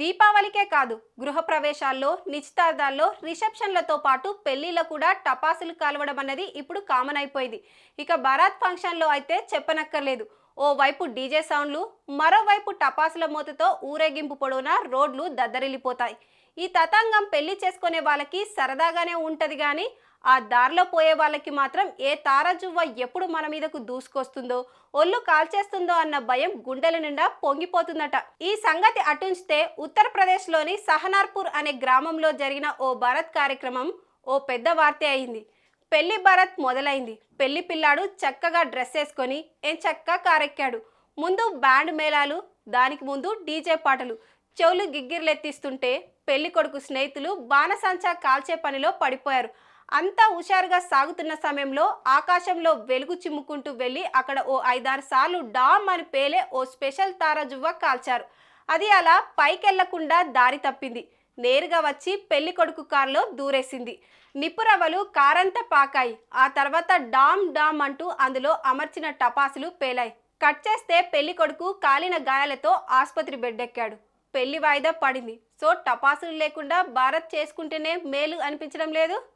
దీపావళికే కాదు, గృహప్రవేశాల్లో, నిశ్చితార్థాల్లో, రిసెప్షన్లతో పాటు పెళ్లిలో కూడా టపాసులు కాలవడం అన్నది ఇప్పుడు కామన్ అయిపోయింది. ఇక బరాత్ ఫంక్షన్లో అయితే చెప్పనక్కర్లేదు. ఓ వైపు డీజే సౌండ్లు, మరోవైపు టపాసుల మూతతో ఊరేగింపు పొడవునా రోడ్లు దద్దరిల్లిపోతాయి. ఈ తతంగం పెళ్లి చేసుకునే వాళ్ళకి సరదాగానే ఉంటది గాని, ఆ దారిలో పోయే వాళ్ళకి మాత్రం ఏ తారజువ్వ ఎప్పుడు మన మీదకు దూసుకొస్తుందో, ఒళ్ళు కాల్చేస్తుందో అన్న భయం గుండెల నిండా పొంగిపోతుందట. ఈ సంగతి అటుంచితే ఉత్తరప్రదేశ్లోని సహనార్పూర్ అనే గ్రామంలో జరిగిన ఓ భరత్ కార్యక్రమం ఓ పెద్ద వార్తే అయింది. పెళ్లి భరత్ మొదలైంది. పెళ్లి పిల్లాడు చక్కగా డ్రెస్ వేసుకొని చక్కగా కారెక్కాడు. ముందు బ్యాండ్ మేళాలు, దానికి ముందు డీజే పాటలు. చెవులు గిగ్గిర్లెత్తిస్తుంటే పెళ్లి కొడుకు స్నేహితులు బాణసంచా కాల్చే పనిలో పడిపోయారు. అంతా హుషారుగా సాగుతున్న సమయంలో ఆకాశంలో వెలుగు చిమ్ముకుంటూ వెళ్ళి అక్కడ ఓ 5-6 సార్లు డామ్ అని పేలే ఓ స్పెషల్ తారాజువ్వ కాల్చారు. అది అలా పైకెళ్లకుండా దారి తప్పింది. నేరుగా వచ్చి పెళ్లి కొడుకు కారులో దూరేసింది. నిప్పురవ్వలు కారంతా పాకాయి. ఆ తర్వాత డామ్ డామ్ అంటూ అందులో అమర్చిన టపాసులు పేలాయి. కట్ చేస్తే పెళ్లి కొడుకు కాలిన గాయాలతో ఆసుపత్రి బెడ్డెక్కాడు. పెళ్లి వాయిదా పడింది. సో టపాసులు లేకుండా భారత్ చేసుకుంటేనే మేలు అనిపించడం లేదు.